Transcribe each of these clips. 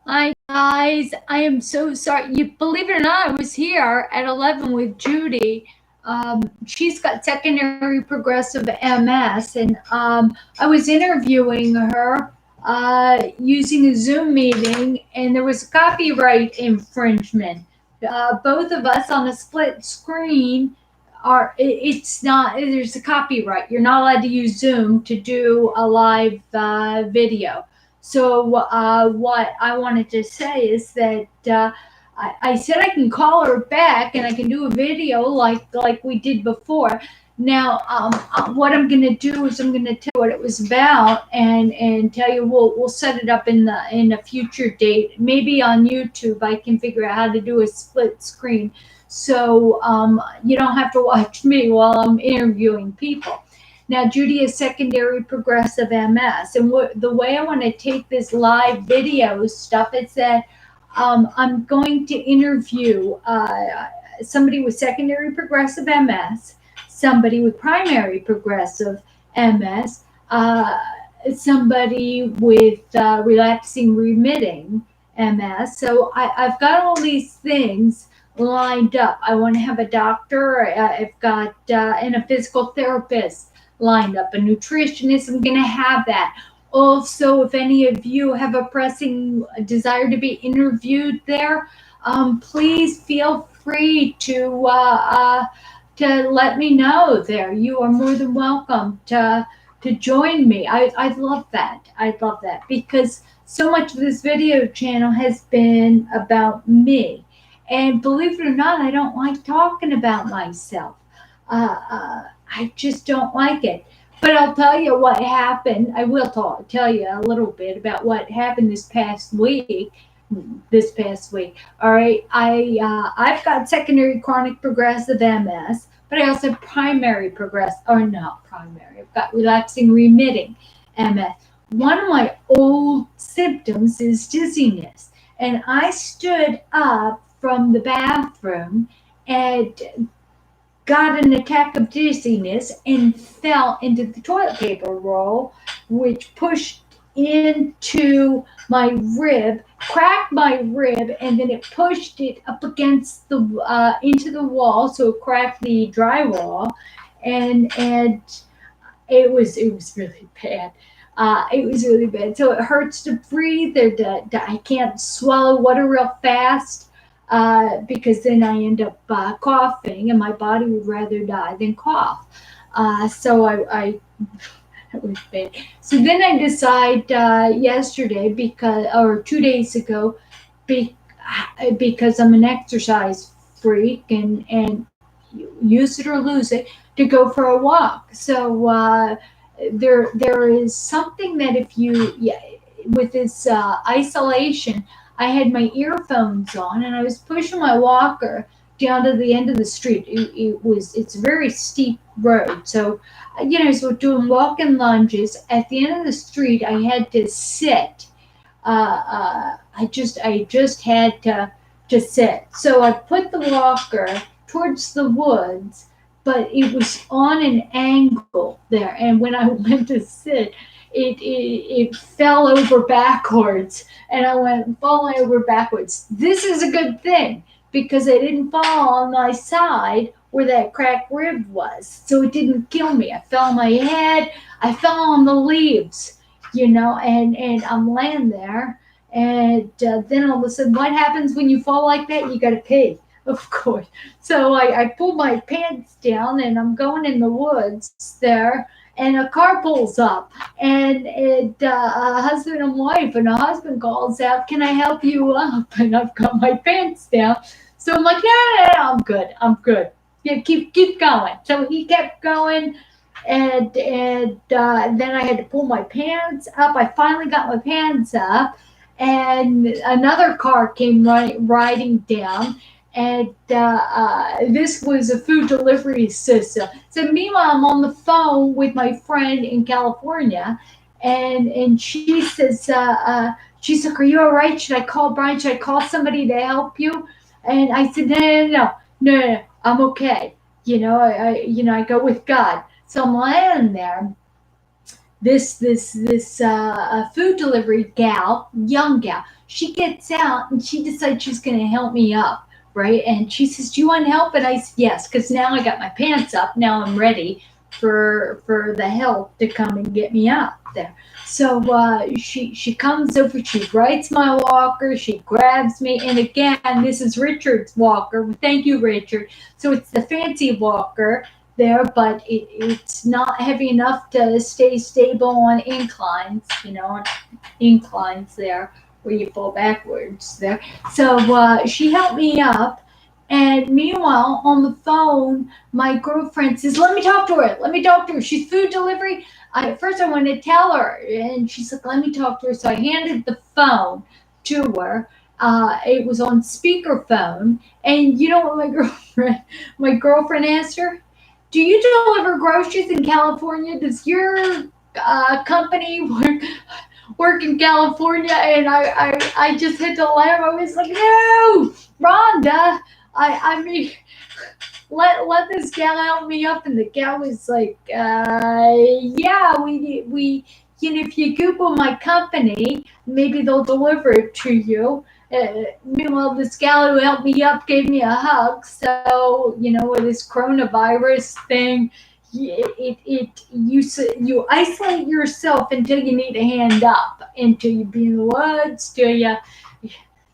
Hi guys, I am so sorry. You believe it or not, I was here at 11 with Judy. She's got secondary progressive MS, and I was interviewing her using a Zoom meeting, and there was a copyright infringement. Both of us on a split screen it's not, there's a copyright. You're not allowed to use Zoom to do a live video. So what I wanted to say is that I said I can call her back and I can do a video like we did before. Now, what I'm going to do is I'm going to tell you what it was about and tell you we'll set it up in a future date. Maybe on YouTube I can figure out how to do a split screen, so you don't have to watch me while I'm interviewing people. Now, Judy is secondary progressive MS. And the way I want to take this live video stuff is that I'm going to interview somebody with secondary progressive MS, somebody with primary progressive MS, somebody with relapsing remitting MS. So I've got all these things lined up. I want to have a doctor. I've got and a physical therapist lined up, a nutritionist. I'm going to have that. Also, if any of you have a pressing desire to be interviewed there, please feel free to let me know there. You are more than welcome to join me. I'd love that. I'd love that because so much of this video channel has been about me. And believe it or not, I don't like talking about myself. I just don't like it. But I'll tell you what happened. I will tell you a little bit about what happened this past week. This past week, all right. I've got secondary chronic progressive MS, but I also have primary progress or not primary. I've got relapsing remitting MS. One of my old symptoms is dizziness, and I stood up from the bathroom and got an attack of dizziness and fell into the toilet paper roll, which pushed into my rib, cracked my rib, and then it pushed it up against the into the wall, so it cracked the drywall, and it was really bad. It was really bad. So it hurts to breathe. I can't swallow water real fast because then I end up coughing, and my body would rather die than cough. So I it was bad. So then I decide yesterday or 2 days ago, be, because I'm an exercise freak and use it or lose it, to go for a walk. So there is something that if you yeah, with this isolation, I had my earphones on and I was pushing my walker down to the end of the street. It's a very steep road, so so doing walking lunges at the end of the street. I had to sit. I just had to sit. So I put the walker towards the woods, but it was on an angle there. And when I went to sit, it fell over backwards, and I went falling over backwards. This is a good thing because I didn't fall on my side where that cracked rib was, so it didn't kill me. I fell on my head. I fell on the leaves, and I'm laying there, and then all of a sudden, what happens when you fall like that? You got to pee, of course. So I pulled my pants down, and I'm going in the woods there, and a car pulls up, and a husband and wife, and a husband calls out, "Can I help you up?" And I've got my pants down, so I'm like, "No, no, no, I'm good, I'm good. Yeah, keep going." So he kept going, and then I had to pull my pants up. I finally got my pants up, and another car came riding down, and this was a food delivery system. So meanwhile, I'm on the phone with my friend in California, and she's like, "Are you all right? Should I call Brian? Should I call somebody to help you?" And I said, "No, no, no, no, no, no, I'm okay. I go with God." So I'm laying there, this food delivery gal, young gal. She gets out and she decides she's going to help me up, right? And she says, "Do you want help?" And I said, "Yes," because now I got my pants up. Now I'm ready for the help to come and get me up there. So she comes over, she rides my walker, she grabs me, and again, this is Richard's walker. Thank you, Richard. So it's the fancy walker there, but it's not heavy enough to stay stable on inclines, on inclines there where you fall backwards there. So she helped me up, and meanwhile on the phone, my girlfriend says, "Let me talk to her. Let me talk to her. She's food delivery." At first, I wanted to tell her, and she's like, "Let me talk to her." So I handed the phone to her. It was on speakerphone, and you know what my girlfriend asked her? "Do you deliver groceries in California? Does your company work in California?" And I just had to laugh. I was like, "No, Rhonda, I mean, let this gal help me up." And the gal was like, "Yeah, we if you Google my company, maybe they'll deliver it to you." Meanwhile, this gal who helped me up gave me a hug. So with this coronavirus thing, you isolate yourself until you need a hand up, until you be in the woods, till you.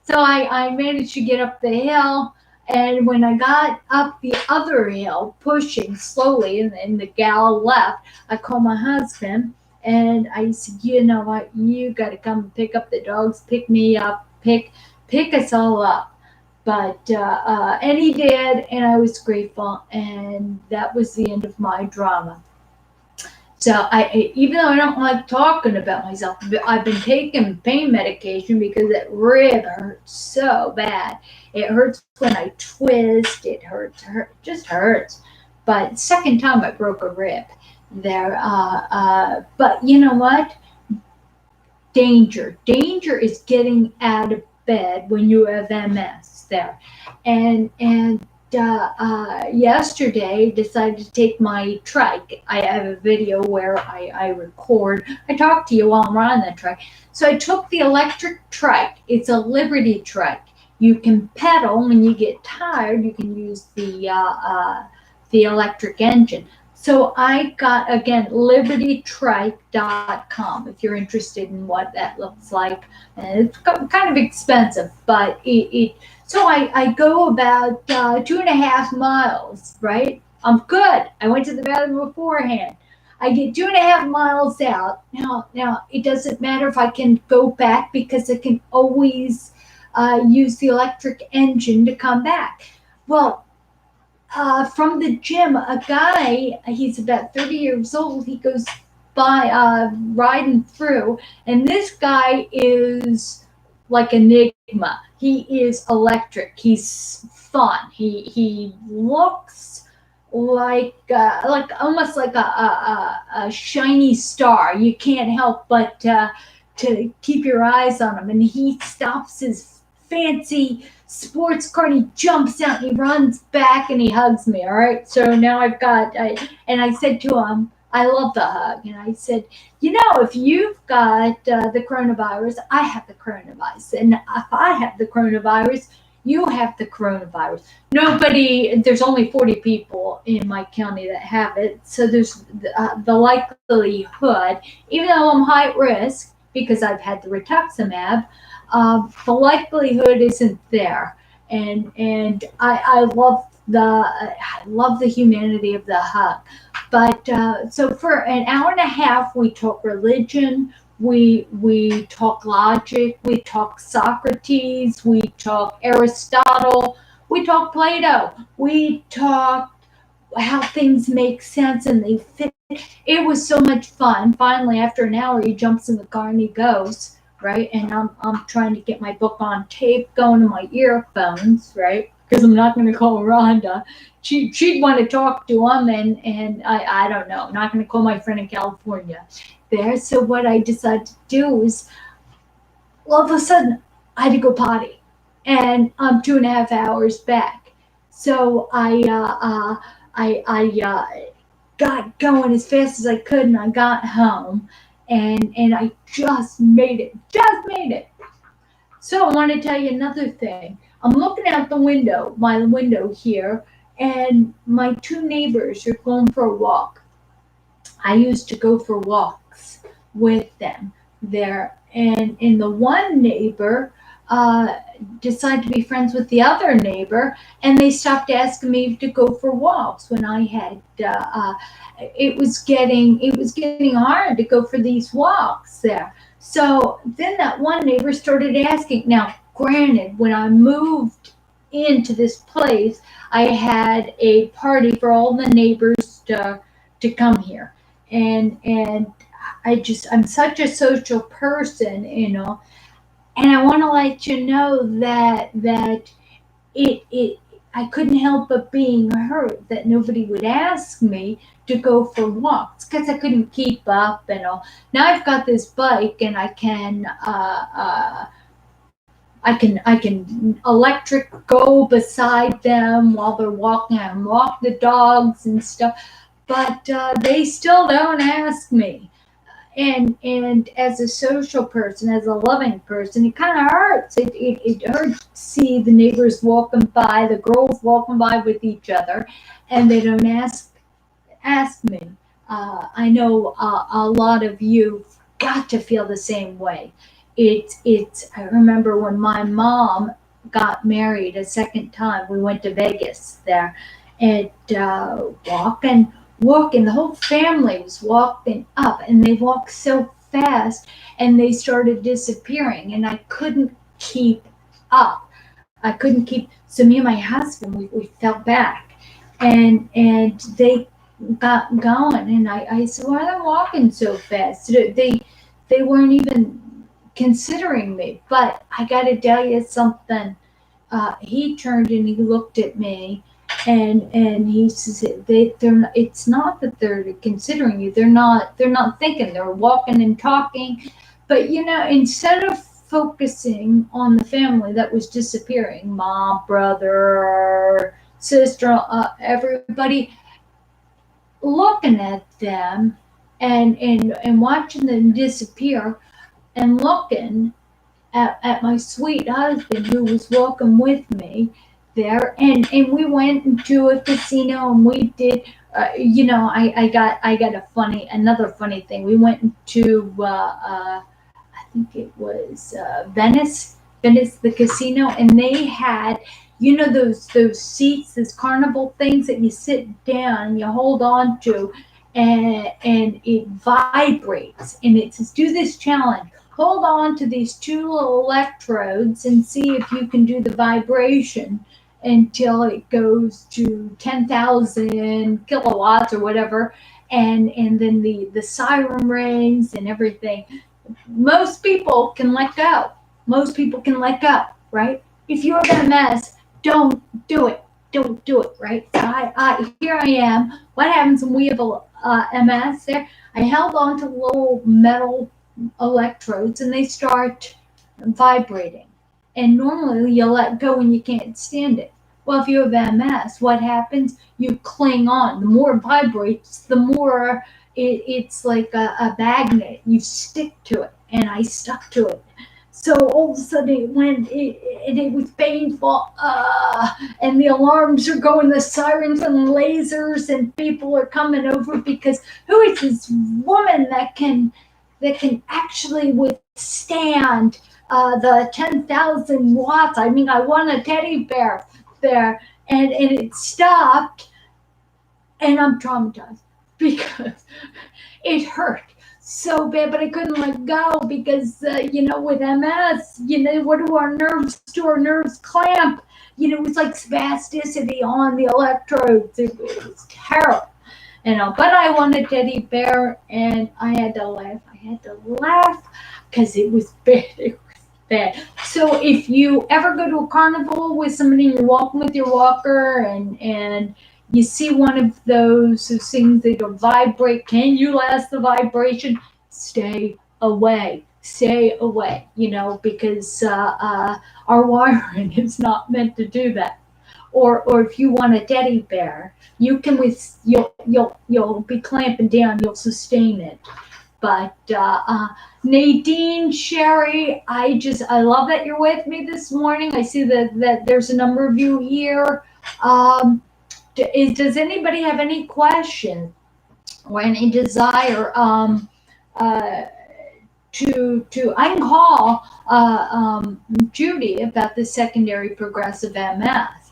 So I managed to get up the hill, and when I got up the other hill, pushing slowly, and the gal left, I called my husband and I said, "You know what? You got to come and pick up the dogs, pick me up, pick us all up." But and he did, and I was grateful, and that was the end of my drama. So even though I don't like talking about myself, I've been taking pain medication because that rib hurts so bad. It hurts when I twist. It just hurts. But second time I broke a rib there. But you know what? Danger is getting out of bed when you have MS there. And yesterday decided to take my trike. I have a video where I record. I talk to you while I'm riding the trike. So I took the electric trike. It's a Liberty trike. You can pedal when you get tired. You can use the electric engine. So I got, again, libertytrike.com if you're interested in what that looks like. And it's kind of expensive, but so I go about 2.5 miles, right? I'm good. I went to the bathroom beforehand. I get 2.5 miles out. Now it doesn't matter if I can go back because I can always use the electric engine to come back. Well, from the gym, a guy, he's about 30 years old, he goes by riding through, and this guy is like Enigma. He is electric. He's fun. He looks like almost like a shiny star. You can't help but to keep your eyes on him. And he stops his fancy sports car and he jumps out and he runs back and he hugs me. All right. So now and I said to him, I love the hug. And I said, if you've got the coronavirus, I have the coronavirus. And if I have the coronavirus, you have the coronavirus. There's only 40 people in my county that have it. So there's the likelihood, even though I'm high risk because I've had the rituximab, the likelihood isn't there. And I love the humanity of the hug. But so for an hour and a half, we talk religion, we talk logic, we talk Socrates, we talk Aristotle, we talk Plato, we talk how things make sense and they fit. It was so much fun. Finally, after an hour, he jumps in the car and he goes, right? And I'm trying to get my book on tape going to my earphones, right? Because I'm not going to call Rhonda. She'd want to talk to him, and I don't know. I'm not going to call my friend in California there. So what I decided to do is, all of a sudden, I had to go potty, and I'm 2.5 hours back. So I got going as fast as I could, and I got home, and I just made it. Just made it. So I want to tell you another thing. I'm looking out the window, my window here, and my two neighbors are going for a walk. I used to go for walks with them there, and the one neighbor uh, decided to be friends with the other neighbor, and they stopped asking me to go for walks when I had. It was getting hard to go for these walks there. So then that one neighbor started asking. Now, granted, when I moved into this place, I had a party for all the neighbors to come here, and I'm such a social person, and I want to let you know that it I couldn't help but being hurt that nobody would ask me to go for walks because I couldn't keep up and all. Now I've got this bike, and I can electric go beside them while they're walking and walk the dogs and stuff, but they still don't ask me. And as a social person, as a loving person, it kind of hurts. It hurts to see the neighbors walking by, the girls walking by with each other, and they don't ask me. I know a lot of you got to feel the same way. It's. I remember when my mom got married a second time. We went to Vegas there, and walking. The whole family was walking up, and they walked so fast, and they started disappearing, and I couldn't keep up. I couldn't keep. So me and my husband, we fell back, and they got going, and I said, "Why are they walking so fast?" They weren't even considering me. But I got to tell you something. He turned and he looked at me, and he says it's not that they're considering you. They're not thinking. They're walking and talking. But instead of focusing on the family that was disappearing, mom, brother, sister, everybody, looking at them and watching them disappear, and looking at my sweet husband who was walking with me there, and we went into a casino, and we did. I got another funny thing. We went into I think it was Venice, the casino, and they had those seats, those carnival things that you sit down and you hold on to, and it vibrates, and it says, "Do this challenge. Hold on to these two little electrodes and see if you can do the vibration until it goes to 10,000 kilowatts or whatever, and then the siren rings and everything." Most people can let go. Most people can let go, right? If you're in a mess, don't do it. Don't do it, right? So here I am. What happens when we have a MS there? I held on to little metal electrodes, and they start vibrating. And normally you let go when you can't stand it. Well, if you have MS, what happens? You cling on. The more it vibrates, the more it's like a magnet. You stick to it, and I stuck to it. So all of a sudden it went, and it was painful, and the alarms are going, the sirens and lasers, and people are coming over because who is this woman that can actually withstand the 10,000 watts? I mean, I want a teddy bear there, and it stopped, and I'm traumatized because it hurt so bad, but I couldn't let go because, with MS, what do our nerves do? Our nerves clamp. It's like spasticity on the electrodes. It was terrible. But I wanted teddy bear, and I had to laugh. I had to laugh because it was bad. It was bad. So if you ever go to a carnival with somebody and you're walking with your walker, and you see one of those things that'll vibrate, can you last the vibration? Stay away. Stay away. Because our wiring is not meant to do that. or if you want a teddy bear, you can you'll be clamping down, you'll sustain it. But Nadine, Sherry, I love that you're with me this morning. I see that there's a number of you here. Um, does anybody have any questions or any desire uh, to I can call Judy about the secondary progressive MS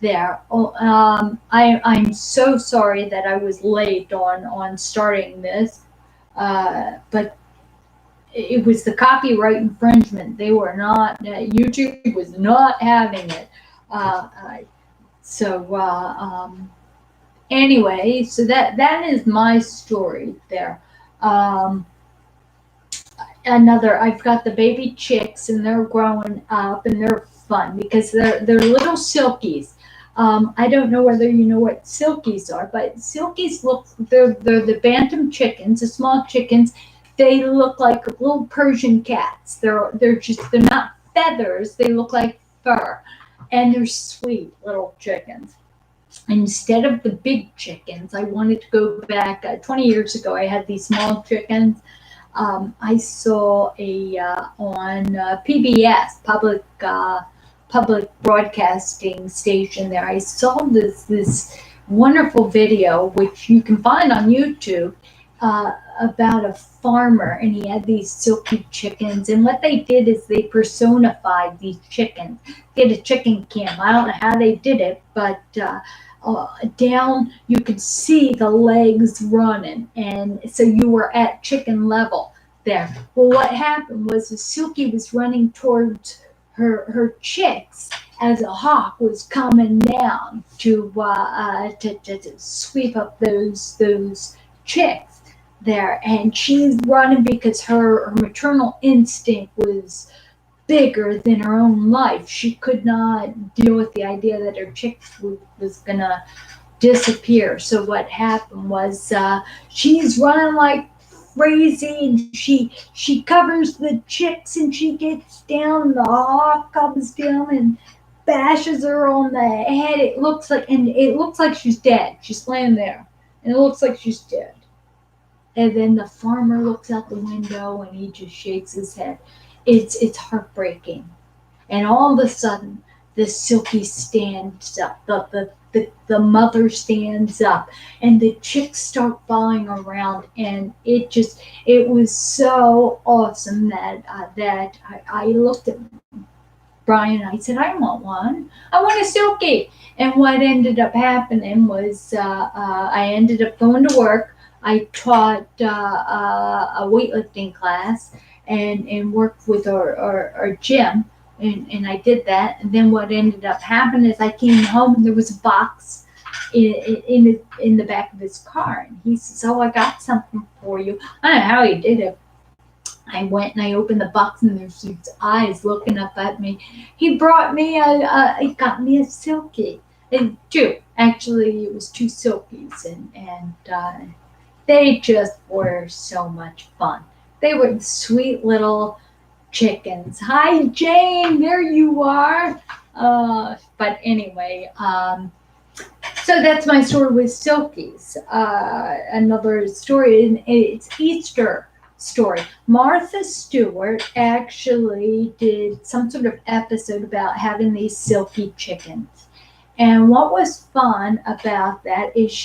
there. I'm so sorry that I was late on starting this, but it was the copyright infringement. They were not, YouTube was not having it. Uh, uh, so anyway, so that is my story there. Um, I've got the baby chicks and they're growing up and they're fun because they're little silkies. I don't know whether you know what silkies are, but silkies they're the bantam chickens, the small chickens. They look like little Persian cats. They're not feathers. They look like fur, and they're sweet little chickens. Instead of the big chickens, I wanted to go back 20 years ago. I had these small chickens. I saw on PBS, public broadcasting station there. I saw this wonderful video, which you can find on YouTube, about a farmer, and he had these silky chickens. And what they did is they personified these chickens. They had a chicken cam. I don't know how they did it, but down you could see the legs running, and so you were at chicken level there. Well, what happened was the Silky was running towards her chicks as a hawk was coming down to sweep up those chicks there, and she's running because her maternal instinct was bigger than her own life. She could not deal with the idea that her chicks was gonna disappear. So what happened was she's running like crazy, and she covers the chicks, and she gets down, and the hawk comes down and bashes her on the head. It looks like she's dead. She's laying there, and it looks like she's dead. And then the farmer looks out the window and he just shakes his head. It's heartbreaking. And all of a sudden, the Silky stands up. The mother stands up, and the chicks start falling around, and it was so awesome that I looked at Brian and I said, I want one. I want a Silky. And what ended up happening was I ended up going to work. I taught a weightlifting class and worked with our gym, and I did that. And then what ended up happening is I came home and there was a box in the back of his car, and he says, "Oh, I got something for you." I don't know how he did it. I went and I opened the box, and there's these eyes looking up at me. He got me a Silky, and two. Actually, it was two Silkies, and they just were so much fun. They were sweet little chickens. Hi, Jane, there you are. But anyway, so that's my story with Silkies. Another story, and it's Easter story. Martha Stewart actually did some sort of episode about having these silky chickens. And what was fun about that is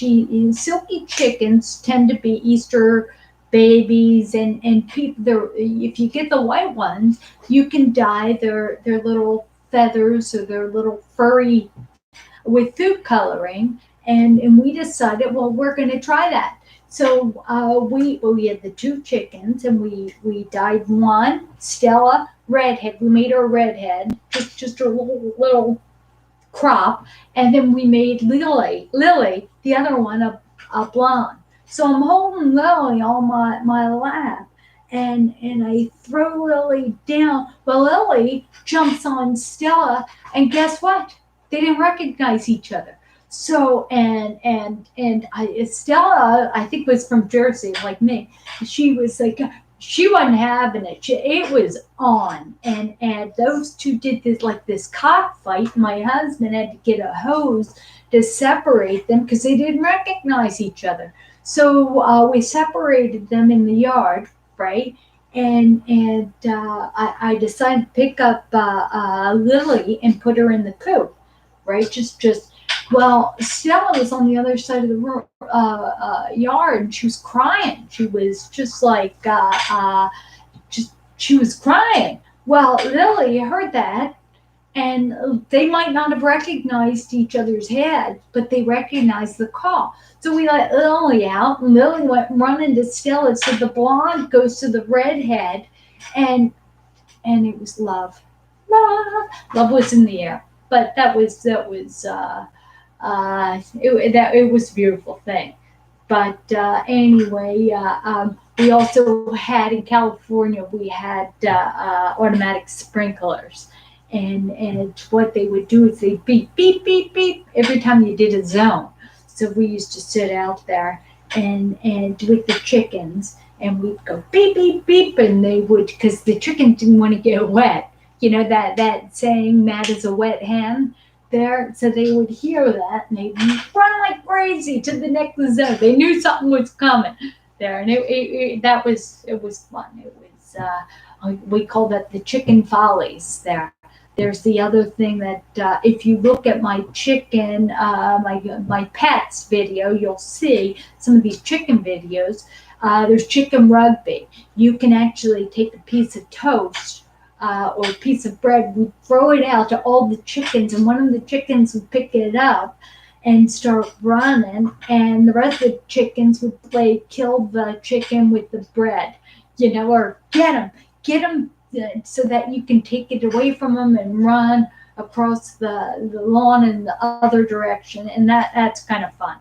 silky chickens tend to be Easter babies, and people, if you get the white ones, you can dye their little feathers or their little furry with food coloring. And we decided, well, we're going to try that. So we had the two chickens, and we dyed one, Stella, redhead. We made her a redhead, just a little crop, and then we made Lily, the other one, a blonde. So I'm holding Lily on my lap, and I throw Lily down. Well, Lily jumps on Stella, and guess what? They didn't recognize each other. So Stella, I think, was from Jersey, like me. She was like, she wasn't having it. It was on, and those two did this cockfight. My husband had to get a hose to separate them because they didn't recognize each other. So we separated them in the yard, right? And I decided to pick up Lily and put her in the coop, right? Just well, Stella was on the other side of the yard. And she was crying. She was just like she was crying. Well, Lily heard that, and they might not have recognized each other's head, but they recognized the call. So we let Lily out, and Lily went running to Stella. So the blonde goes to the redhead, and it was love. Love was in the air. But that was it was a beautiful thing. But anyway, we also had in California, we had automatic sprinklers. And what they would do is they beep, beep, beep, beep every time you did a zone. So we used to sit out there and with the chickens, and we'd go beep, beep, beep, and they would, because the chickens didn't want to get wet. You know that saying, "Mad as a wet hen." There, so they would hear that, and they'd run like crazy to the next zone. They knew something was coming there, and it was fun. It was we call that the chicken follies there. There's the other thing that if you look at my chicken, my pets video, you'll see some of these chicken videos. There's chicken rugby. You can actually take a piece of toast or a piece of bread, we'd throw it out to all the chickens, and one of the chickens would pick it up and start running, and the rest of the chickens would play kill the chicken with the bread, or get them, so that you can take it away from them and run across the lawn in the other direction, and that's kind of fun.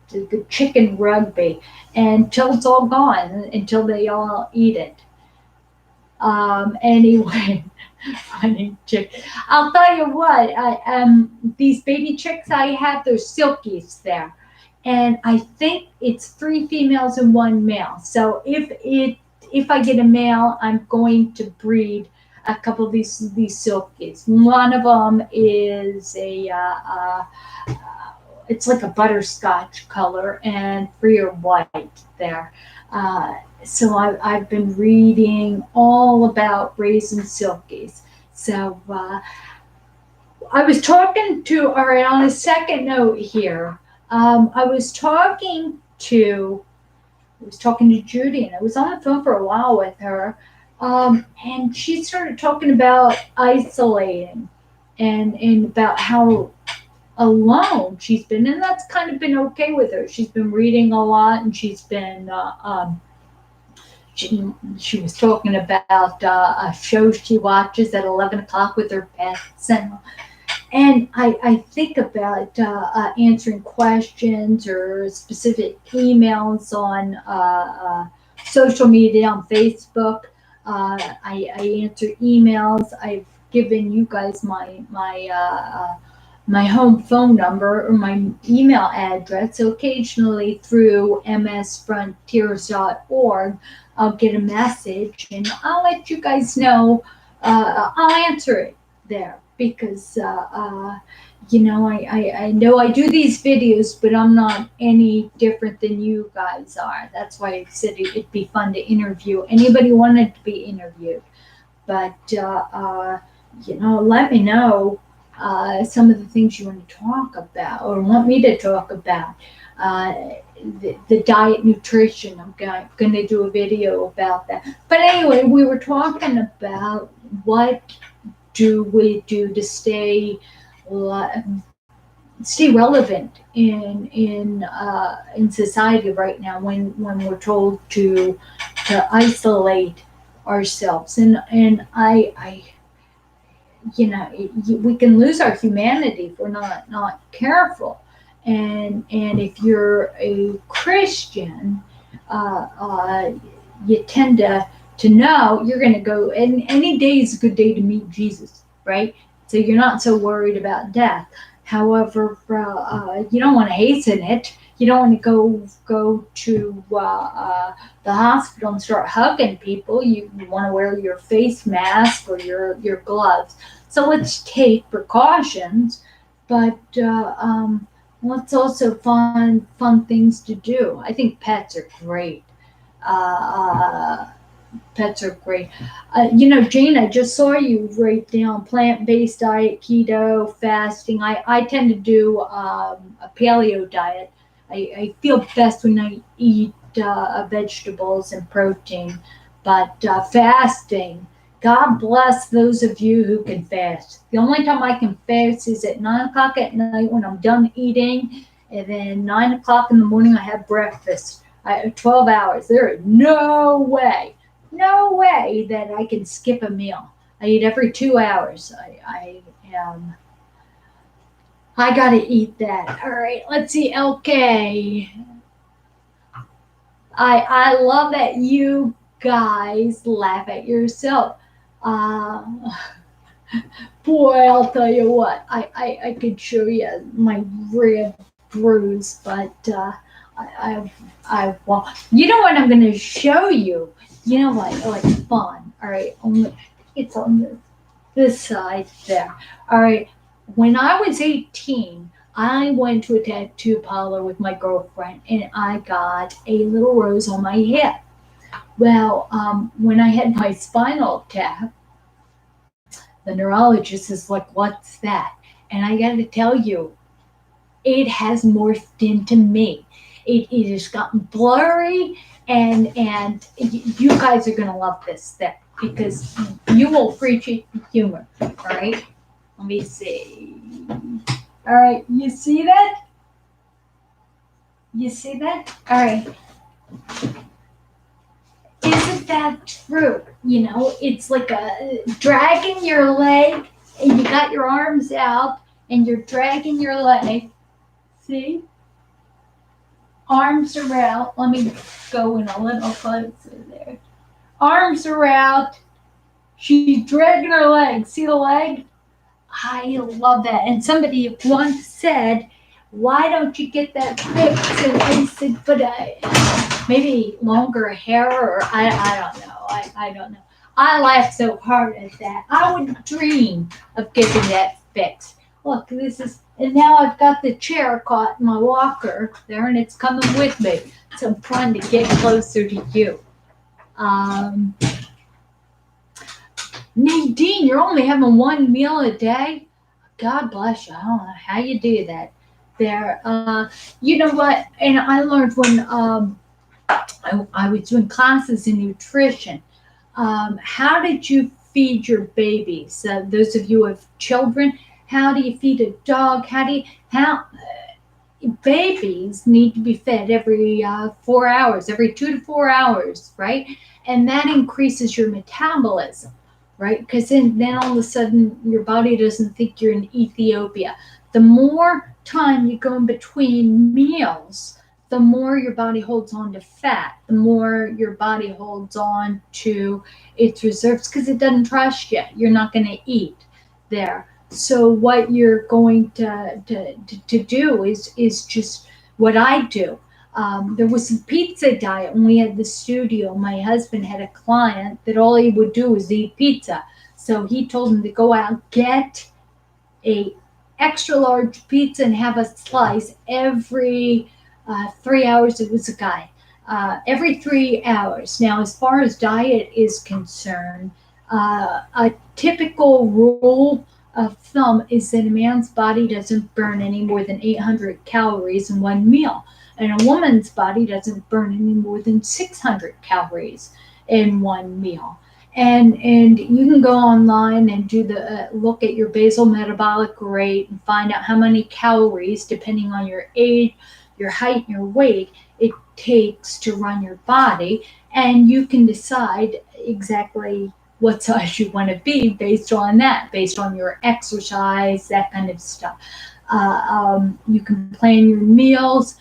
The chicken rugby, until it's all gone, until they all eat it. Anyway, funny chick. I'll tell you what, these baby chicks I have, they're silkies there. And I think it's 3 females and 1 male. So if I get a male, I'm going to breed a couple of these silkies. One of them is it's like a butterscotch color, and 3 are white there. So I've been reading all about raising silkies. So I was talking to, all right, on a second note here, I was talking to Judy, and I was on the phone for a while with her, and she started talking about isolating and about how alone she's been, and that's kind of been okay with her. She's been reading a lot, and she's been she was talking about a show she watches at 11 o'clock with her pets, and I think about answering questions or specific emails on social media, on Facebook. I answer emails. I've given you guys my home phone number or my email address. So occasionally through msfrontiers.org, I'll get a message, and I'll let you guys know. I'll answer it there because, I know I do these videos, but I'm not any different than you guys are. That's why I said it'd be fun to interview anybody who wanted to be interviewed. But, let me know some of the things you want to talk about or want me to talk about. The diet nutrition, I'm going to do a video about that. But anyway, we were talking about what do we do to stay relevant in society right now when we're told to isolate ourselves, and I we can lose our humanity if we're not careful. And if you're a Christian, you tend to know you're going to go, and any day is a good day to meet Jesus, right? So you're not so worried about death. However, you don't want to hasten it. You don't want to go to the hospital and start hugging people. You want to wear your face mask or your gloves. So let's take precautions, but let's also find fun things to do. I think pets are great. Uh, Pets are great. Jane, I just saw you write down plant-based diet, keto, fasting. I tend to do a paleo diet. I feel best when I eat vegetables and protein, but fasting. God bless those of you who can fast. The only time I can fast is at 9 o'clock at night when I'm done eating, and then 9 o'clock in the morning I have breakfast. 12 hours. There is no way that I can skip a meal. I eat every 2 hours. Am. I gotta eat that. All right, let's see. Okay, I love that you guys laugh at yourself. Uh, Boy, I'll tell you what. I could show you my rib bruise, but I well, you know what I'm going to show you. Like fun. All right, it's on this side there. All right. When I was 18, I went to a tattoo parlor with my girlfriend, and I got a little rose on my hip. Well, when I had my spinal tap, the neurologist is like, "What's that?" And I got to tell you, it has morphed into me. It has gotten blurry, and you guys are gonna love this thing because you will appreciate the humor. All right, let me see. All right, you see that? You see that? All right. Isn't that true? It's like dragging your leg, and you got your arms out, and you're dragging your leg. See? Arms are out. Let me go in a little closer there. Arms are out. She's dragging her leg. See the leg? I love that. And somebody once said, "Why don't you get that fixed?" And I said, "But maybe longer hair, or I don't know. I don't know." I laughed so hard at that. I would dream of getting that fixed. Look, and now I've got the chair caught in my walker there, and it's coming with me. So I'm trying to get closer to you. Um, Nadine, you're only having one meal a day? God bless you. I don't know how you do that. There, you know what? And I learned when I was doing classes in nutrition. How did you feed your babies? Those of you who have children, how do you feed a dog? How babies need to be fed every 4 hours, every 2 to 4 hours, right? And that increases your metabolism, right? Because then all of a sudden your body doesn't think you're in Ethiopia. The more time you go in between meals, the more your body holds on to fat, the more your body holds on to its reserves because it doesn't trust you. You're not going to eat there. So what you're going to do is just what I do. There was a pizza diet when we had the studio. My husband had a client that all he would do is eat pizza. So he told him to go out, get a extra large pizza and have a slice every 3 hours. It was a guy. Every 3 hours. Now, as far as diet is concerned, a typical rule of thumb is that a man's body doesn't burn any more than 800 calories in one meal, and a woman's body doesn't burn any more than 600 calories in one meal. And you can go online and do the look at your basal metabolic rate and find out how many calories, depending on your age, your height, and your weight, it takes to run your body, and you can decide exactly what size you want to be based on that, based on your exercise, that kind of stuff. You can plan your meals,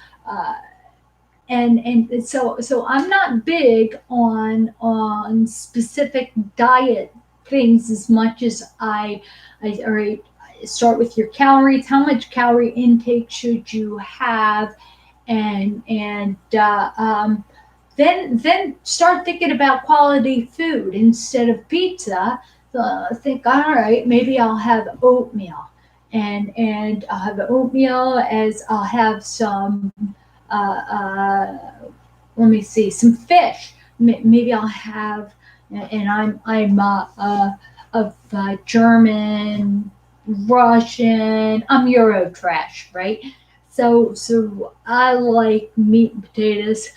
and so I'm not big on specific diet things as much as all right, start with your calories. How much calorie intake should you have? and then start thinking about quality food instead of pizza. Think, all right, maybe I'll have oatmeal, and I'll have oatmeal as I'll have some. Let me see, some fish. Maybe I'll have, and I'm of German, Russian. I'm Euro trash, right? So I like meat and potatoes.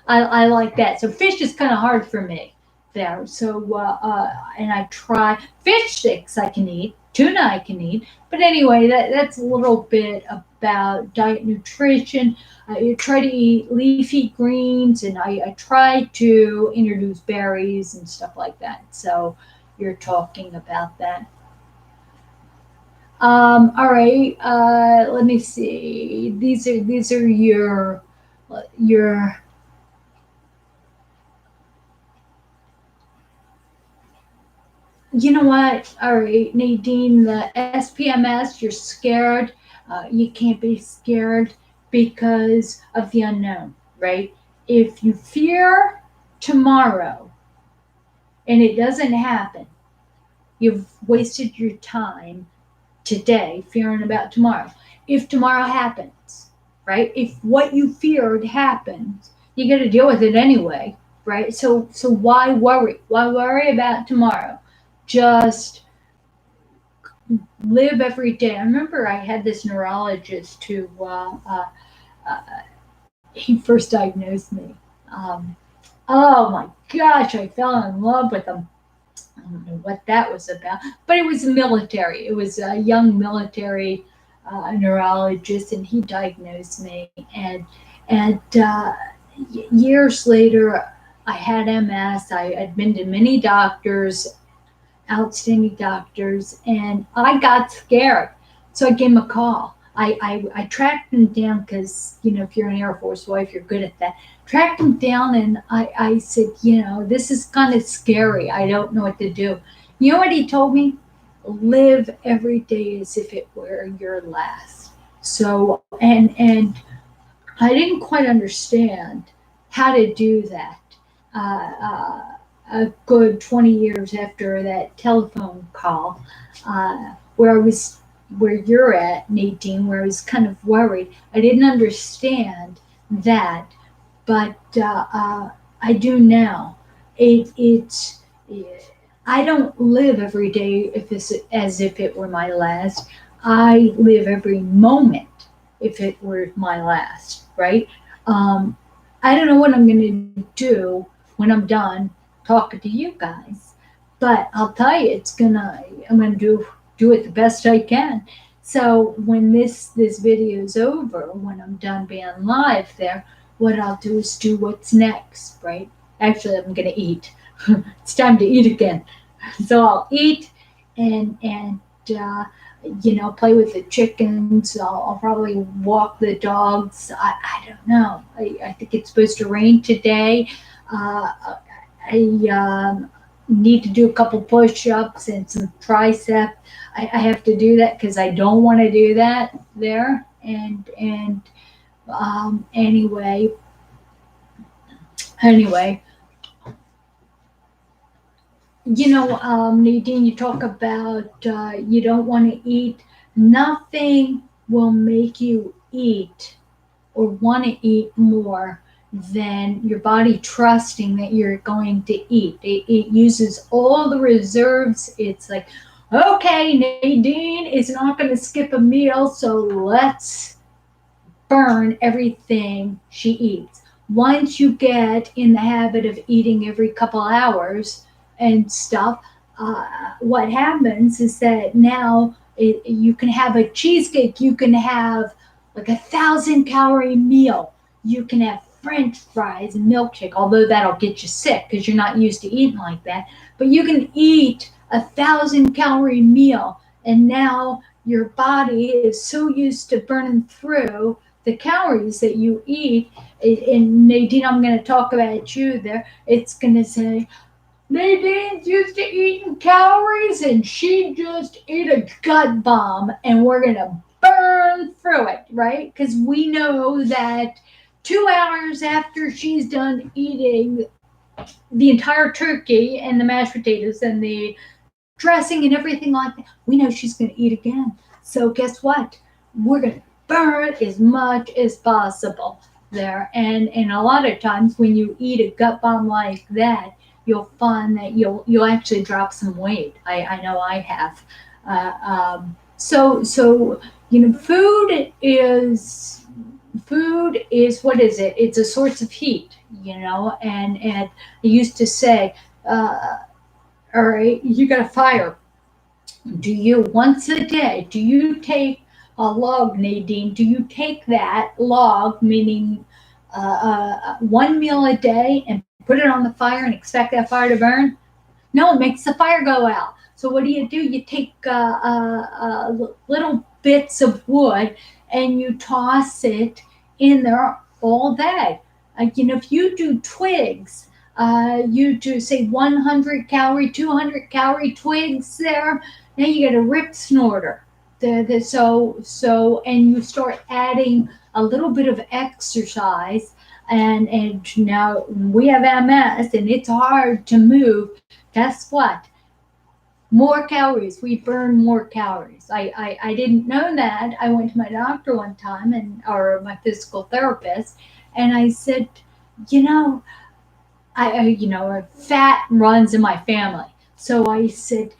I like that. So fish is kind of hard for me there. And I try fish sticks I can eat, tuna I can eat. But anyway, that's a little bit about diet nutrition. I try to eat leafy greens, and I try to introduce berries and stuff like that. So you're talking about that. All right. Let me see. These are your. You know what? All right, Nadine, the SPMS, you're scared. You can't be scared because of the unknown, right? If you fear tomorrow and it doesn't happen, you've wasted your time today fearing about tomorrow. If tomorrow happens, right? If what you feared happens, you got to deal with it anyway, right? So why worry? Why worry about tomorrow? Just live every day. I remember I had this neurologist who uh, he first diagnosed me. Um, oh my gosh, I fell in love with him. I don't know what that was about, but it was military. It was a young military neurologist, and he diagnosed me. And years later, I had MS. I had been to many doctors, outstanding doctors, and I got scared. So I gave him a call. I tracked him down because, if you're an Air Force wife, you're good at that. Tracked him down, and I said, this is kind of scary. I don't know what to do. You know what he told me? Live every day as if it were your last. So, and I didn't quite understand how to do that. Uh, uh, a good 20 years after that telephone call, where you're at, Nadine, where I was kind of worried. I didn't understand that, but I do now. It's I don't live every day as if it were my last. I live every moment if it were my last, right? Um, I don't know what I'm going to do when I'm done talking to you guys, but I'll tell you, I'm gonna do it the best I can. So when this video is over, when I'm done being live there, what I'll do is do what's next, right? Actually, I'm gonna eat. It's time to eat again. So I'll eat and uh, play with the chickens. I'll probably walk the dogs. I don't know. I think it's supposed to rain today. I need to do a couple push-ups and some tricep. I have to do that because I don't want to do that there. And anyway, Nadine, you talk about you don't want to eat. Nothing will make you eat or want to eat more than your body trusting that you're going to eat. It uses all the reserves. It's like, okay, Nadine is not going to skip a meal, so let's burn everything she eats. Once you get in the habit of eating every couple hours and stuff, what happens is that now you can have a cheesecake, you can have like 1,000-calorie meal, you can have French fries and milkshake, although that'll get you sick because you're not used to eating like that. But you can eat 1,000-calorie meal, and now your body is so used to burning through the calories that you eat. And Nadine, I'm going to talk about you there. It's going to say, Nadine's used to eating calories and she just ate a gut bomb and we're going to burn through it, right? Because we know that 2 hours after she's done eating the entire turkey and the mashed potatoes and the dressing and everything like that, we know she's going to eat again. So guess what? We're going to burn as much as possible there. And a lot of times when you eat a gut bomb like that, you'll find that you'll actually drop some weight. I know I have. So food is what is it? It's a source of heat, and I used to say, all right, you got a fire. Do you once a day, do you take a log, Nadine? Do you take that log, meaning one meal a day, and put it on the fire and expect that fire to burn? No, it makes the fire go out. So what do? You take little bits of wood and you toss it in there all day. If you do twigs, you do say 100 calorie, 200 calorie twigs there. Now you get a rip snorter. And you start adding a little bit of exercise, and now we have MS and it's hard to move. Guess what? More calories. We burn more calories. I didn't know that. I went to my doctor one time, or my physical therapist, and I said, you know, fat runs in my family. So I said,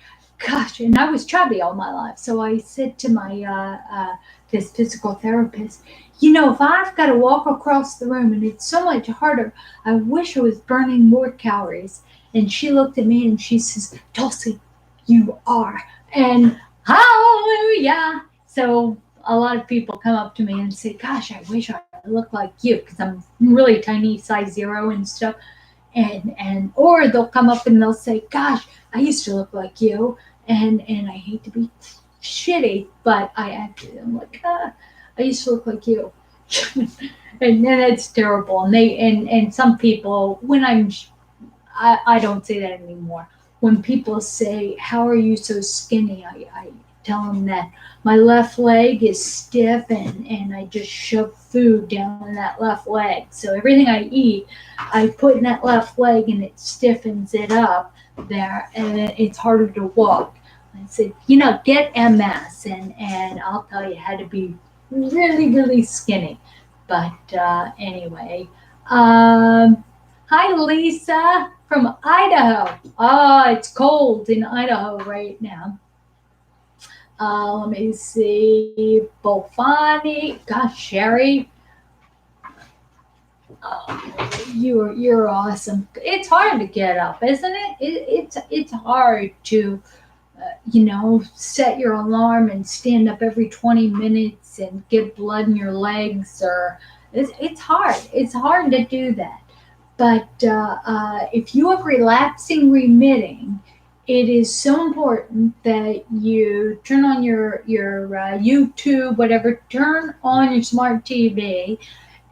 gosh, and I was chubby all my life. So I said to my this physical therapist, if I've got to walk across the room and it's so much harder, I wish I was burning more calories. And she looked at me and she says, Dulci, you are. And hallelujah. So a lot of people come up to me and say, gosh, I wish I looked like you, because I'm really tiny, size 0 and stuff. And or they'll come up and they'll say, gosh, I used to look like you, and I hate to be shitty, but I'm like, I used to look like you. And it's terrible. And some people, I don't say that anymore. When people say, how are you so skinny? I tell them that my left leg is stiff, and I just shove food down in that left leg. So everything I eat, I put in that left leg and it stiffens it up there, and it's harder to walk. I said, get MS, and I'll tell you how to be really, really skinny. But anyway, hi Lisa from Idaho. It's cold in Idaho right now. Let me see. Bofani. Gosh, Sherry. You're awesome. It's hard to get up, isn't it? It's hard to, set your alarm and stand up every 20 minutes and get blood in your legs, or it's hard. It's hard to do that. But if you have relapsing remitting, it is so important that you turn on your YouTube, whatever, turn on your smart TV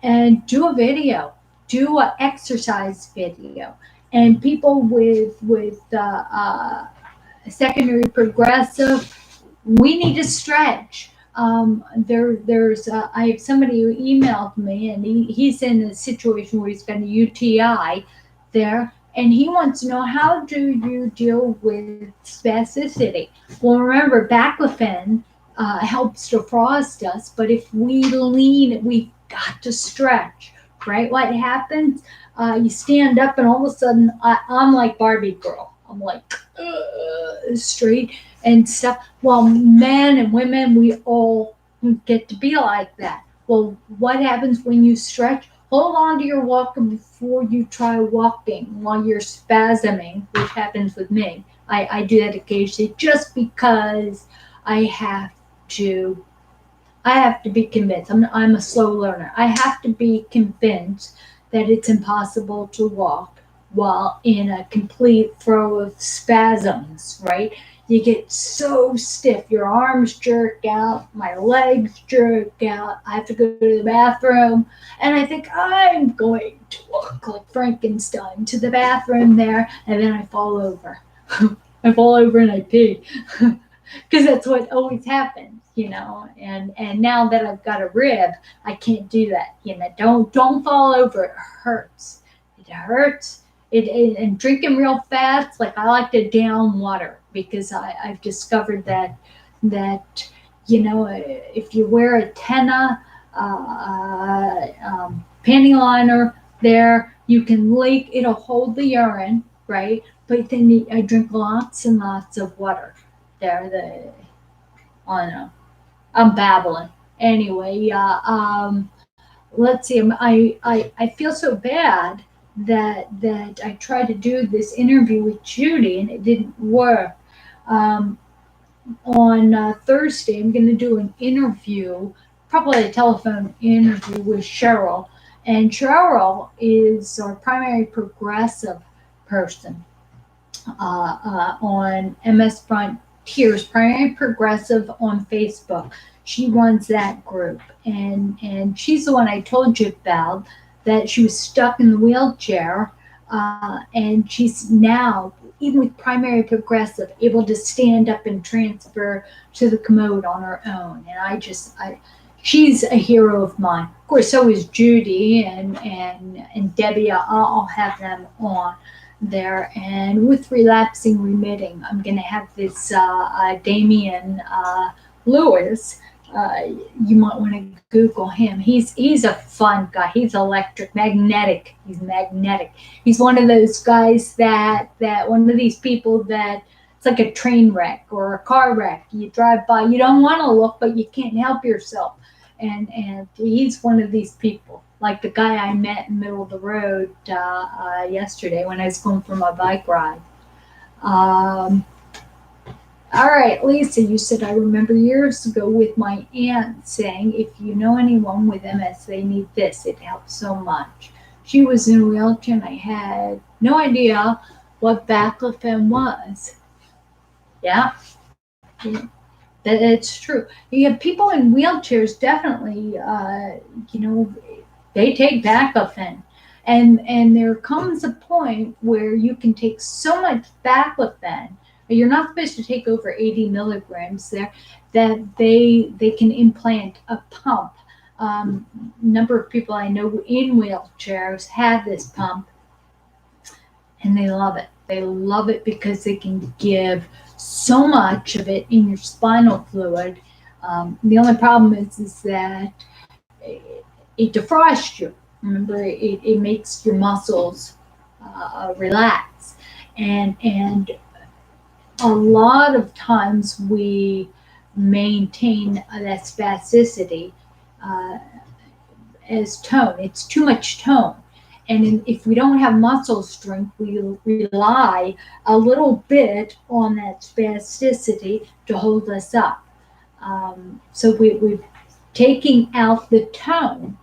and do a video, do an exercise video. And people with secondary progressive, we need to stretch. I have somebody who emailed me, and he's in a situation where he's got a UTI there, and he wants to know, how do you deal with spasticity? Well, remember, baclofen helps defrost us, but if we lean, we've got to stretch, right? What happens? You stand up, and all of a sudden, I'm like Barbie girl. I'm like straight and stuff. Well, men and women, we all get to be like that. Well, what happens when you stretch? Hold on to your walker before you try walking while you're spasming, which happens with me. I do that occasionally just because I have to be convinced. I'm a slow learner. I have to be convinced that it's impossible to walk while in a complete throw of spasms, right? You get so stiff. Your arms jerk out. My legs jerk out. I have to go to the bathroom. And I think I'm going to walk like Frankenstein to the bathroom there. And then I fall over. I fall over and I pee. Because that's what always happens. and now that I've got a rib, I can't do that. Don't fall over. It hurts. It hurts. And drinking real fast, like I like to down water because I've discovered that if you wear a Tena panty liner there, you can leak. It'll hold the urine, right? But then I drink lots and lots of water. There, I don't know. I'm babbling. Anyway, let's see. I feel so bad that I tried to do this interview with Judy and it didn't work. Um, on Thursday, I'm going to do an interview, probably a telephone interview with Cheryl. And Cheryl is our primary progressive person on MS Frontiers, primary progressive on Facebook. She runs that group, and she's the one I told you about that she was stuck in the wheelchair, and she's now, even with primary progressive, able to stand up and transfer to the commode on her own. And she's a hero of mine. Of course, so is Judy and Debbie. I'll have them on there. And with relapsing remitting, I'm going to have this Damian Lewis. You might want to Google him. He's a fun guy. He's electric, magnetic. He's magnetic. He's one of those guys that one of these people that it's like a train wreck or a car wreck. You drive by, you don't want to look, but you can't help yourself. And he's one of these people, like the guy I met in the middle of the road yesterday when I was going for my bike ride. All right, Lisa, you said, I remember years ago with my aunt saying, if you know anyone with MS, they need this. It helps so much. She was in a wheelchair and I had no idea what baclofen was. Yeah, it's true. You have people in wheelchairs definitely, they take baclofen. And there comes a point where you can take so much baclofen, you're not supposed to take over 80 milligrams there, that they can implant a pump. Number of people I know in wheelchairs have this pump, and they love it. They love it because they can give so much of it in your spinal fluid. The only problem is that it defrosts you. Remember, it makes your muscles relax, and a lot of times we maintain that spasticity as tone. It's too much tone. And if we don't have muscle strength, we rely a little bit on that spasticity to hold us up. So we're taking out the tone.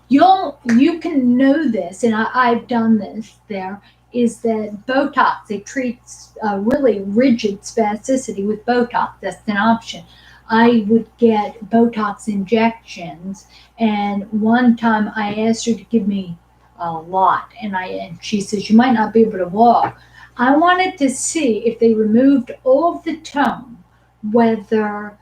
You can know this, and I've done this there, is that Botox, it treats really rigid spasticity with Botox. That's an option. I would get Botox injections, and one time I asked her to give me a lot, and she says, you might not be able to walk. I wanted to see if they removed all of the tone, whether,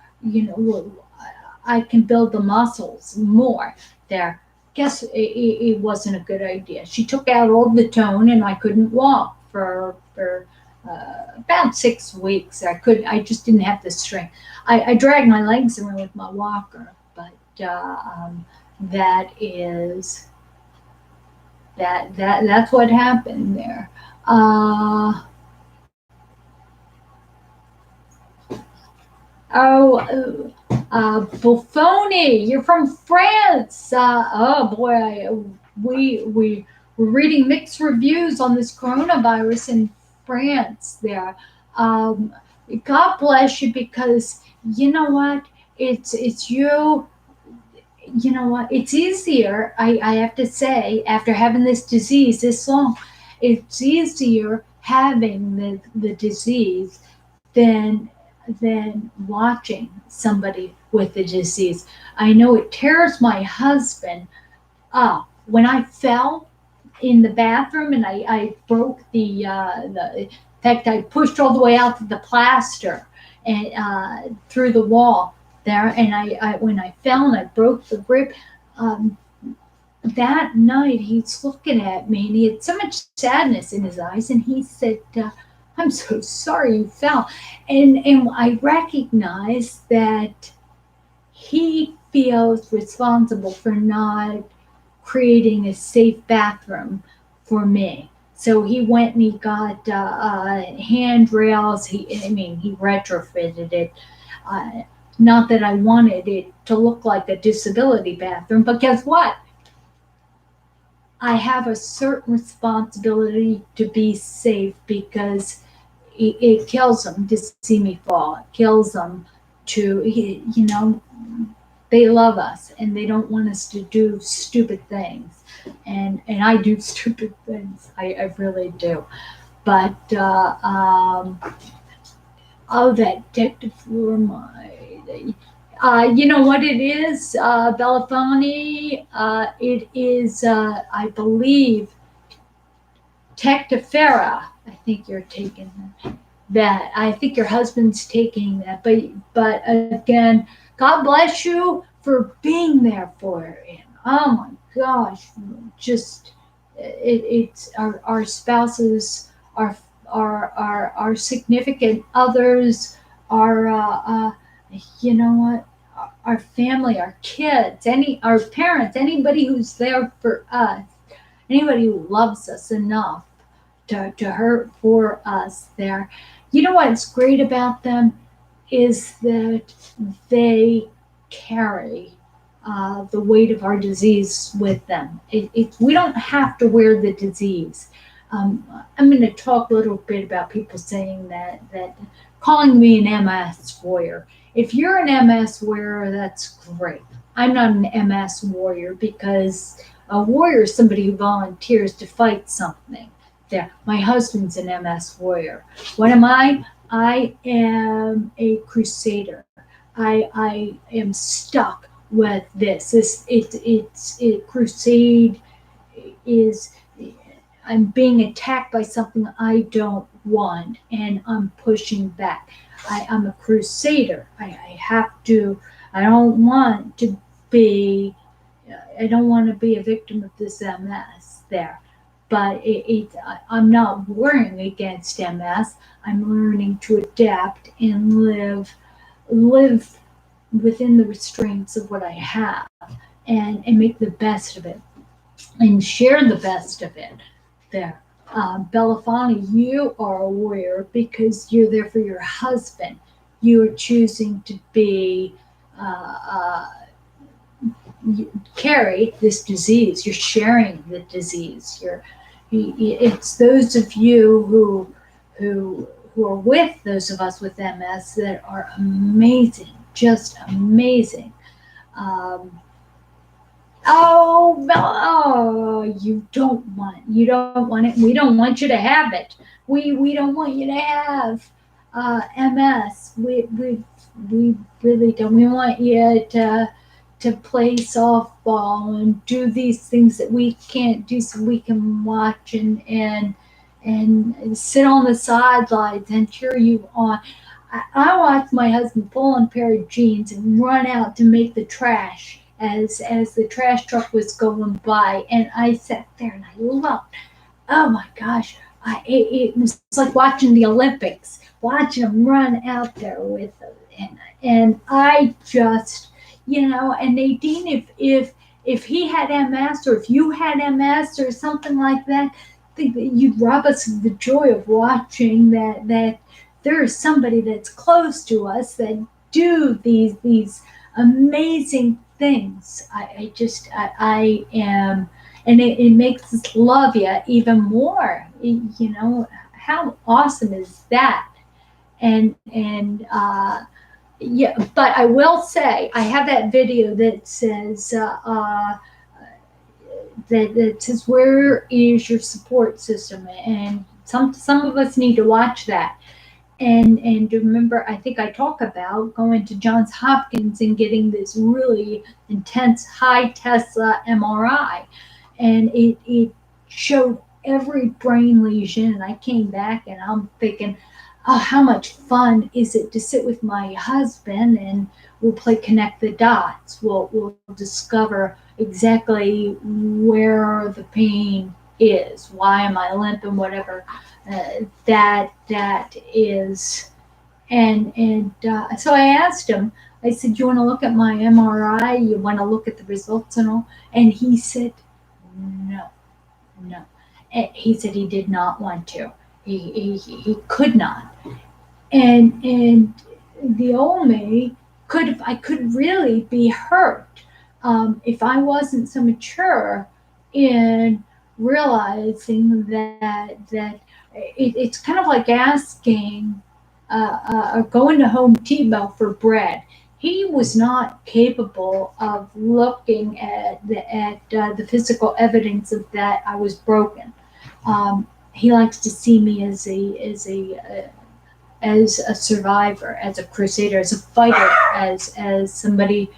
I can build the muscles more there. Guess it wasn't a good idea. She took out all the tone, and I couldn't walk for about 6 weeks. I just didn't have the strength. I dragged my legs around with my walker, but that's what happened there. Buffoni, you're from France. Oh boy, we're reading mixed reviews on this coronavirus in France there. God bless you, because you know what? It's you. You know what? It's easier, I have to say, after having this disease this long, it's easier having the disease than watching somebody with the disease. I know it tears my husband up. When I fell in the bathroom and I broke in fact, I pushed all the way out to the plaster and through the wall. there. And I when I fell and I broke the rib, um, that night he's looking at me and he had so much sadness in his eyes, and he said, I'm so sorry you fell. And I recognized that he feels responsible for not creating a safe bathroom for me. So he went and he got handrails. He retrofitted it. Uh, Not that I wanted it to look like a disability bathroom, but guess what? I have a certain responsibility to be safe because it kills them to see me fall. It kills them to, they love us and they don't want us to do stupid things. And I do stupid things. I really do. But, oh, that detective fluoride. You know what it is, Belafonte? It is, I believe, Tectafera. I think you're taking that. I think your husband's taking that. But again, God bless you for being there for him. Oh my gosh, just it's our spouses, our significant others, our you know what, our family, our kids, our parents, anybody who's there for us, anybody who loves us enough to hurt for us there. You know what's great about them is that they carry the weight of our disease with them. We don't have to wear the disease. I'm going to talk a little bit about people saying that calling me an MS warrior. If you're an MS warrior, that's great. I'm not an MS warrior because a warrior is somebody who volunteers to fight something. There, my husband's an MS warrior. What am I? I am a crusader. I am stuck with this. Crusade is, I'm being attacked by something I don't want and I'm pushing back. I'm a crusader. I have to, I don't want to be, I don't want to be a victim of this MS there. But I'm not warring against MS. I'm learning to adapt and live within the restraints of what I have, and make the best of it and share the best of it there. Belafonte, you are a warrior because you're there for your husband. You are choosing to be, you carry this disease. You're sharing the disease. It's those of you who are with those of us with MS that are amazing, just amazing. Um, oh, you don't want it. We don't want you to have it. We don't want you to have MS. We really don't. We want you to play softball and do these things that we can't do, so we can watch and sit on the sidelines and cheer you on. I watched my husband pull on a pair of jeans and run out to make the trash as the trash truck was going by, and I sat there and I loved. Oh my gosh, it was like watching the Olympics, watching him run out there with them, and I just, and Nadine, if he had MS or if you had MS or something like that, I think that you'd rob us of the joy of watching that there is somebody that's close to us that do these amazing things. I am, and it makes us love you even more. How awesome is that? And yeah, but I will say I have that video that says that says, where is your support system? And some of us need to watch that. And remember, I think I talk about going to Johns Hopkins and getting this really intense high Tesla MRI, and it showed every brain lesion. And I came back and I'm thinking, oh, how much fun is it to sit with my husband and we'll play connect the dots. We'll discover exactly where the pain is. Why am I limping? Whatever that is. And so I asked him. I said, "You want to look at my MRI? You want to look at the results and all?" And he said, "No, no." And he said he did not want to. He could not. And the old me I could really be hurt if I wasn't so mature in realizing it's kind of like asking going to Home Depot for bread. He was not capable of looking at the physical evidence of that I was broken. He likes to see me as a survivor, as a crusader, as a fighter, as somebody.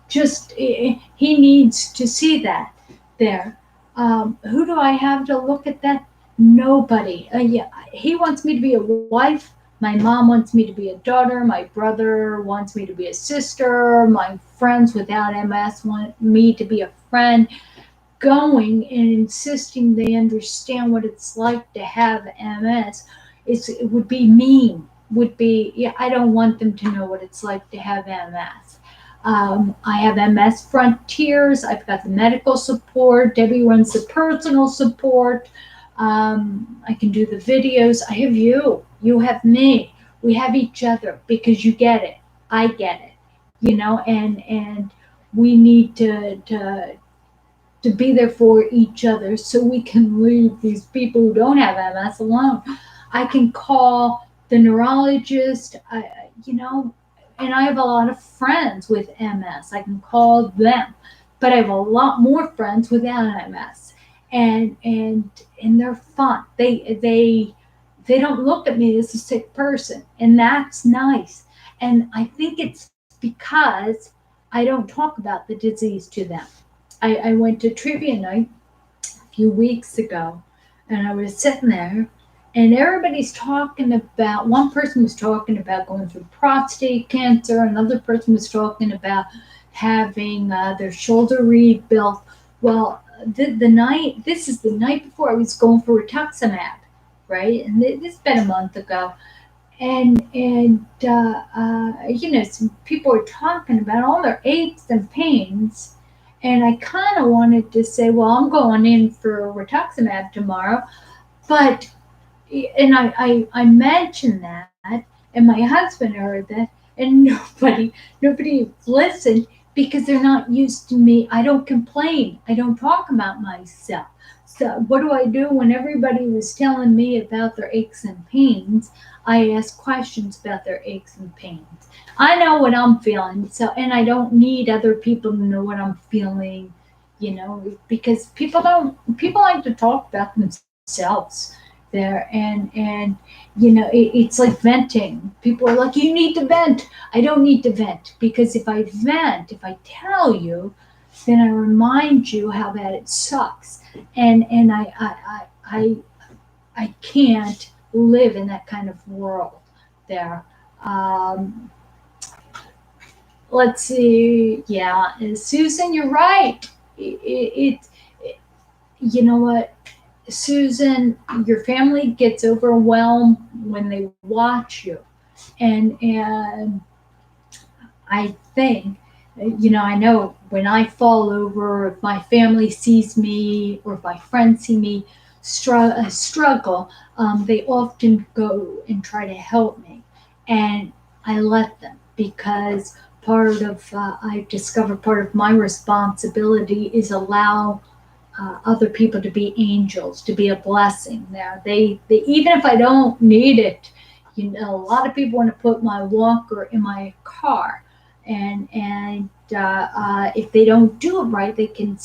Just he needs to see that there. Who do I have to look at that? Nobody. Yeah, he wants me to be a wife. My mom wants me to be a daughter. My brother wants me to be a sister. My friends without MS want me to be a friend. Going and insisting they understand what it's like to have MS, it would be mean. Would be, yeah, I don't want them to know what it's like to have MS. I have MS Frontiers. I've got the medical support. Debbie runs the personal support. I can do the videos. I have you. You have me. We have each other because you get it. I get it. And we need to be there for each other so we can leave these people who don't have MS alone. I can call the neurologist, and I have a lot of friends with MS. I can call them, but I have a lot more friends without MS, and they're fun. They don't look at me as a sick person, and that's nice. And I think it's because I don't talk about the disease to them. I went to trivia night a few weeks ago, and I was sitting there, and everybody's talking about. One person was talking about going through prostate cancer. Another person was talking about having their shoulder rebuilt. Well, this is the night before I was going for rituximab, right? And this has been a month ago, and some people are talking about all their aches and pains, and I kind of wanted to say, well, I'm going in for rituximab tomorrow, but and I mentioned that, and my husband heard that, and nobody listened because they're not used to me. I don't complain. I don't talk about myself. So what do I do when everybody was telling me about their aches and pains? I ask questions about their aches and pains. I know what I'm feeling, so and I don't need other people to know what I'm feeling, because people like to talk about themselves there, and it's like venting. People are like, you need to vent. I don't need to vent, because if I tell you, then I remind you how bad it sucks, and I can't live in that kind of world there. Um, let's see. Yeah, and Susan, you're right. It you know what, Susan, your family gets overwhelmed when they watch you, and I think, I know when I fall over, if my family sees me or if my friends see me struggle, they often go and try to help me, and I let them, because I've discovered part of my responsibility is allow other people to be angels, to be a blessing. There, they even if I don't need it, a lot of people want to put my walker in my car, and if they don't do it right, they can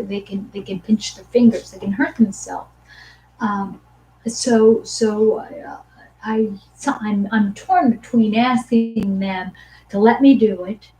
they can pinch their fingers, they can hurt themselves. Um, I'm torn between asking them to let me do it,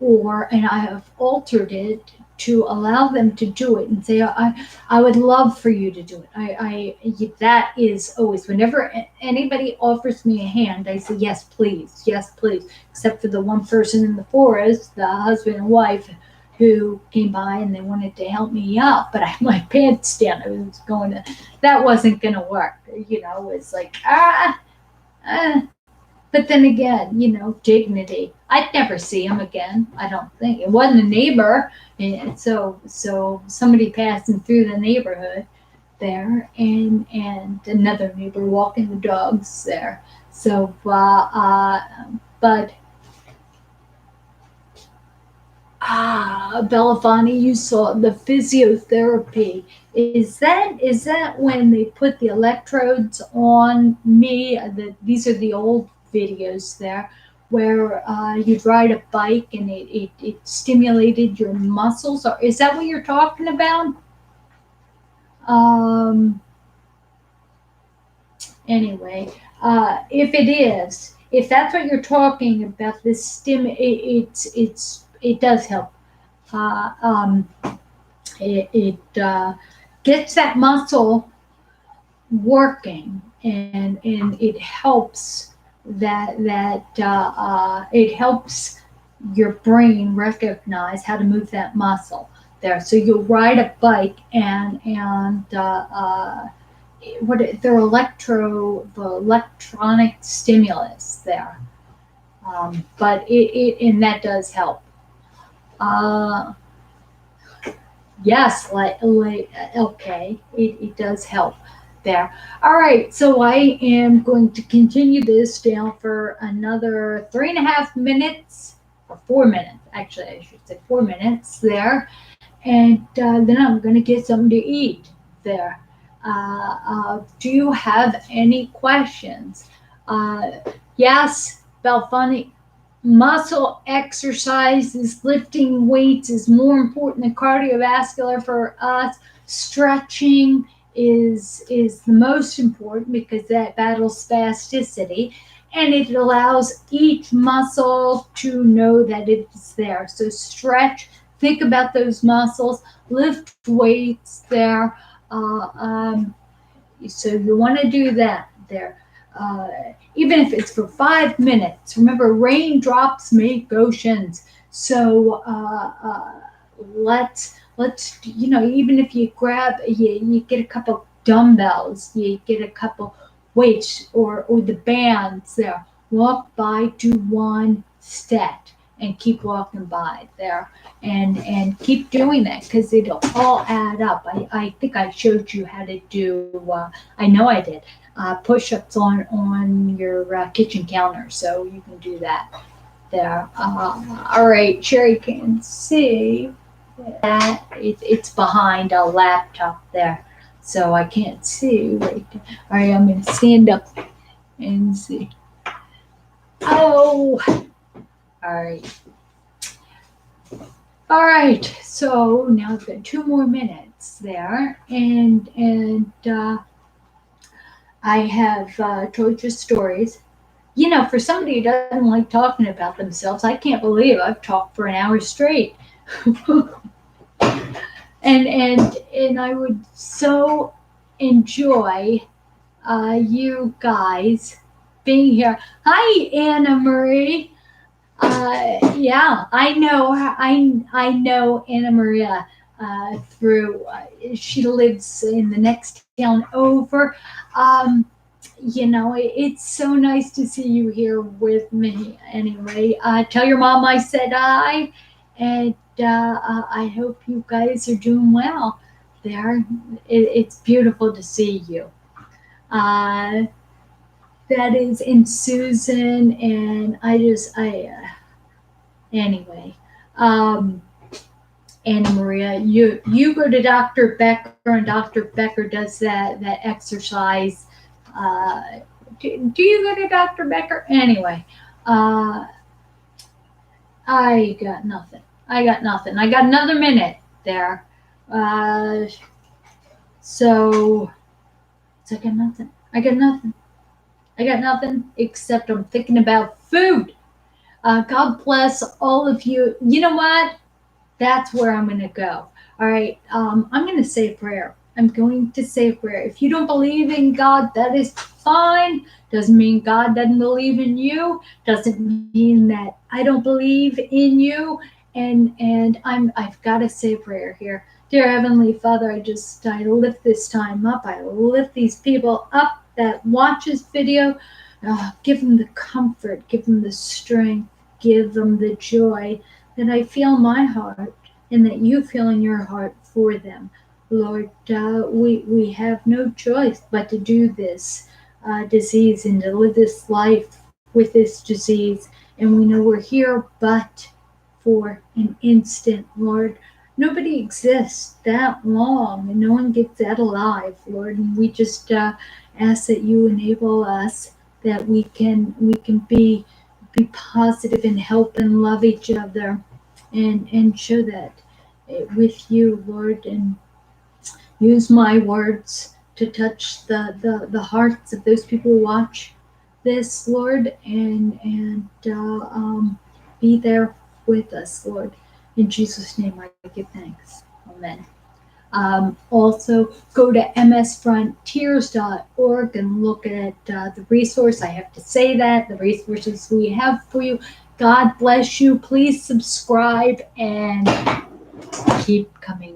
and I have altered it to allow them to do it and say, I would love for you to do it. That is always, whenever anybody offers me a hand, I say, yes, please. Except for the one person in the forest, the husband and wife, who came by and they wanted to help me up, but I had my pants down. I was going to, that wasn't going to work. It's like, ah. But then again, dignity. I'd never see him again. I don't think it wasn't a neighbor, and so somebody passing through the neighborhood there, and another neighbor walking the dogs there. So, but Belafonte, you saw the physiotherapy. Is that when they put the electrodes on me? These are the old videos there, where you'd ride a bike and it stimulated your muscles. Or is that what you're talking about? Um, anyway, if that's what you're talking about, this it does help. Uh, um, it gets that muscle working, and it helps it helps your brain recognize how to move that muscle there. So you'll ride a bike, and they're the electronic stimulus there, but and that does help. Uh, Yes, okay, it does help there. All right, so I am going to continue this down for another 3.5 minutes, or 4 minutes, actually, I should say 4 minutes there, and then I'm going to get something to eat there. Do you have any questions? Uh, yes, Belfunny, muscle exercises, lifting weights is more important than cardiovascular for us. Stretching is the most important because that battles spasticity, and it allows each muscle to know that it's there. So stretch, think about those muscles, lift weights there. Uh, um, so you want to do that there. Uh, Even if it's for 5 minutes. Remember, raindrops make oceans. So even if you get a couple dumbbells, you get a couple weights, or the bands there. Walk by, do one set, and keep walking by there, and keep doing that because it'll all add up. I think I showed you how to do. I know I did push-ups on your kitchen counter, so you can do that there. All right, Sherry can see that it's behind a laptop there, so I can't see right there. All right, I'm going to stand up and see. Oh, all right. All right, so now I've got 2 more minutes there, and I have told you stories. For somebody who doesn't like talking about themselves, I can't believe I've talked for an hour straight. and I would so enjoy you guys being here. Hi, Anna Marie. Yeah, I know Anna Maria through. She lives in the next town over. Um, it's so nice to see you here with me. Anyway, tell your mom I said hi, and I hope you guys are doing well. There, it's beautiful to see you. Uh, that is in Susan, and anyway. Um, Anna Maria, you go to Dr. Becker, and Dr. Becker does that exercise. Uh, do you go to Dr. Becker? Anyway, uh, I got nothing. I got nothing. I got another minute there. Uh, so, so I got nothing. I got nothing. I got nothing except I'm thinking about food. God bless all of you. You know what? That's where I'm going to go. All right. I'm going to say a prayer. I'm going to say a prayer. If you don't believe in God, that is fine. Doesn't mean God doesn't believe in you. Doesn't mean that I don't believe in you. I've got to say a prayer here. Dear Heavenly Father, I lift this time up. I lift these people up that watch this video. Give them the comfort. Give them the strength. Give them the joy that I feel in my heart and that you feel in your heart for them. Lord, we have no choice but to do this disease and to live this life with this disease. And we know we're here but for an instant, Lord. Nobody exists that long, and no one gets that alive, Lord. And we just ask that you enable us that we can be positive and help and love each other and show that with you, Lord, and use my words to touch the hearts of those people who watch this, Lord, and be there with us, Lord. In Jesus' name I give thanks. Amen. Also, go to msfrontiers.org and look at the resource. I have to say that the resources we have for you. God bless you. Please subscribe and keep coming